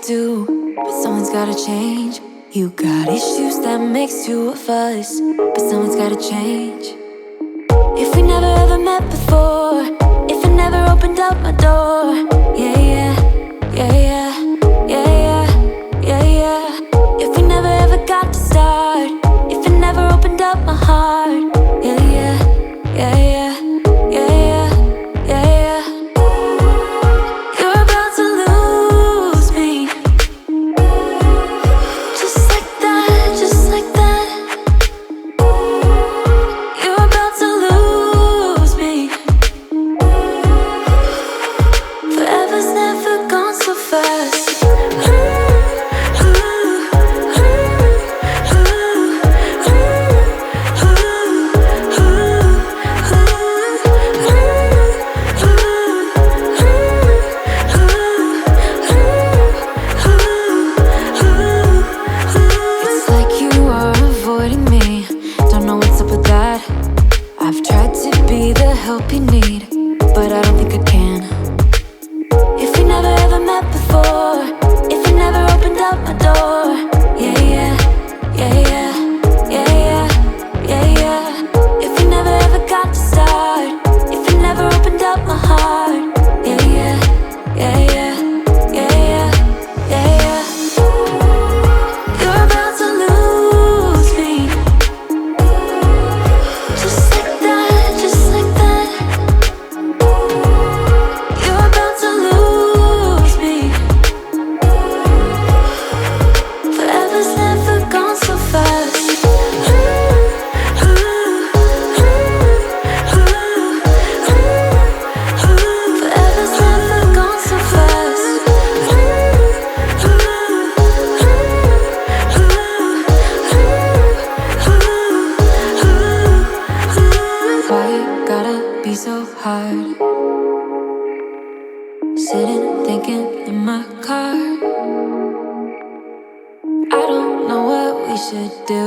do, but someone's gotta change. You got issues that makes you a fuss, but someone's gotta change. If we never ever met before, if I never opened up my door, yeah, yeah, yeah, yeah, yeah, yeah, yeah, yeah. If we never ever got to start, if I never opened up my heart, yeah, yeah, yeah, yeah, yeah, yeah, yeah, yeah. You're about to lose me, just like that, just like that. You're about to lose me. Forever's never gone so fast. It's like you are avoiding me. Don't know what's up with that. I've tried to be the help you need, but I don't think I can. If we never ever met before, if I never opened up my door, yeah, yeah, yeah, yeah, yeah, yeah, yeah, yeah. If we never ever got to start, if I never opened up my heart, yeah, yeah, yeah, yeah, yeah, yeah, yeah, yeah. You're about to lose me, just like that, just like that. You're about to lose me. Forever's never gone so fast. Forever's never gone so fast. Why you gotta be so hard? Sitting thinking in my car, I don't know what we should do.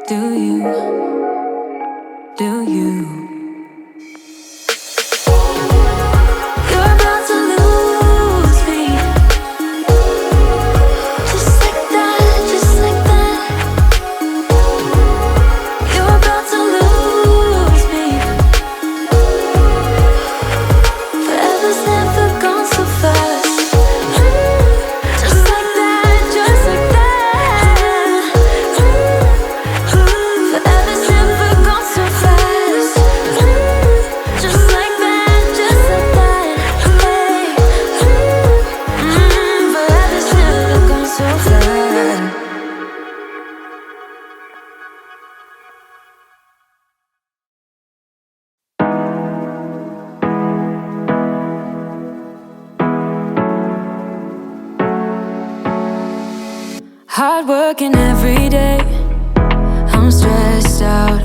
Do you? Do you? You're about to lose me, just like that, just like that. You're about to lose me. Forever's never gone so fast. Just like that, just like that. Forever's never gone so fast. Just like that, just like that. Hey. Forever's never gone so fast. Hard working every day, I'm stressed out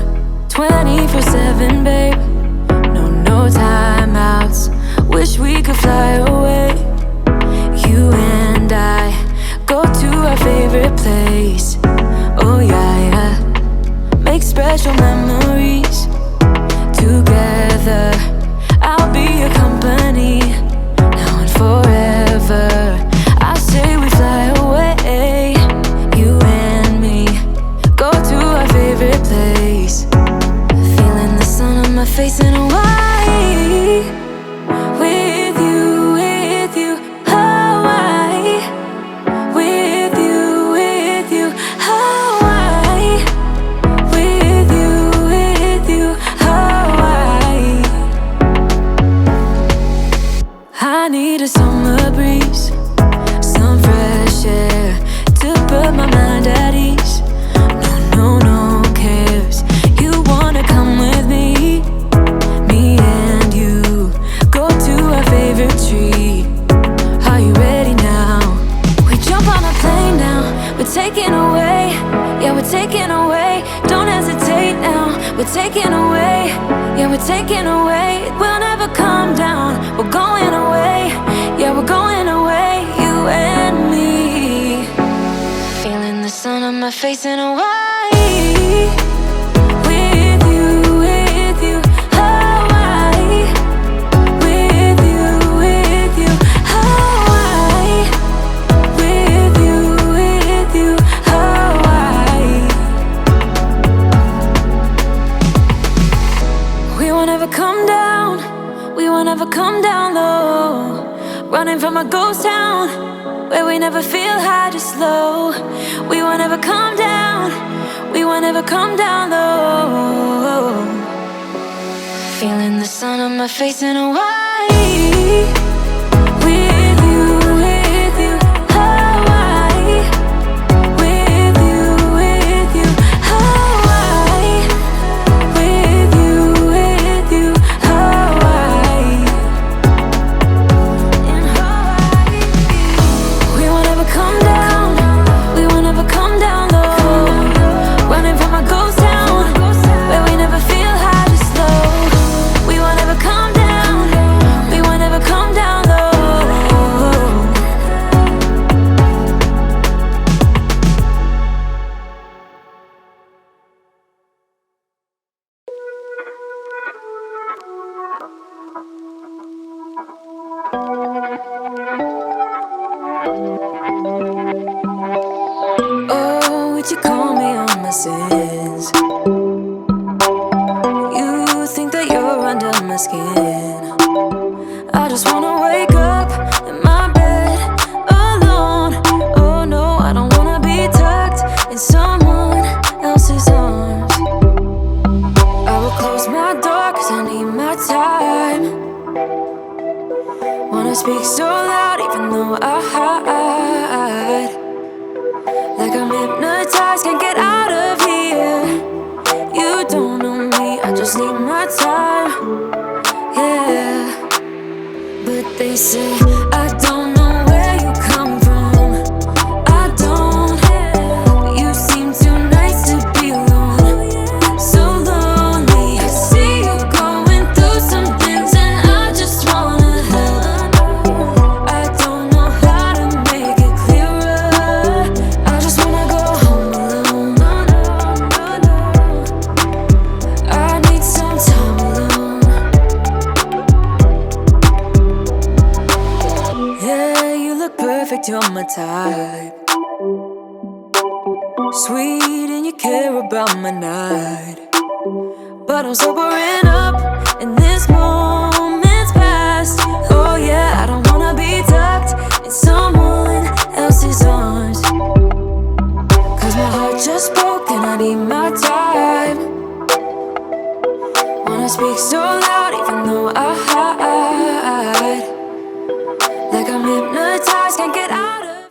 24/7, babe. No timeouts. Wish we could fly away. You and I go to our favorite place. Oh yeah, yeah. Make special memories together. I'll be your company now and forever. I say we fly away. You and me go to our favorite place. Feeling the sun on my face in Hawaii. With you, Hawaii. With you, Hawaii. With you, Hawaii. I need a summer breeze, some fresh air to put my mind at ease. No cares. You wanna come with me? Me and you go to our favorite tree. Are you ready now? We jump on a plane now. We're taking away. Yeah, we're taking away. Don't hesitate now. We're taking away. Yeah, we're taking away. We'll never come down. We're going away. Yeah, we're going away. You and me. Feeling the sun on my face in Hawaii. With you, Hawaii. With you, Hawaii. running from a ghost town where we never feel high, just low. We won't ever come down, we won't ever come down low. Feeling the sun on my face in Hawaii. With you, Hawaii. With you, Hawaii. With you, Hawaii. In Hawaii. We won't ever come down, we won't ever come down low. Running from a ghost town where we never feel high, just low. We won't ever come down, we won't ever come down low. Oh, would you call me on my sins? You think that you're under my skin. I just wanna wake up in my bed alone. Oh no, I don't wanna be tucked in someone else's arms. I will close my door 'cause I need my time. Wanna speak so loud even though I hide. Like I'm hypnotized, can't get out of here. You don't know me, I just need my time. Yeah. But they say I don't know where you come from. I don't. You seem too nice to be alone. So lonely. I see you going through some things and I just wanna help. I don't know how to make it clearer. I just wanna go home alone. I need some time alone. Yeah, you look perfect, you're my type. Sweet and you care about my night. But I'm sobering up and this moment's past. Oh yeah, I don't wanna be tucked in someone else's arms. 'Cause my heart just broke and I need my time. Wanna speak so loud even though I hide.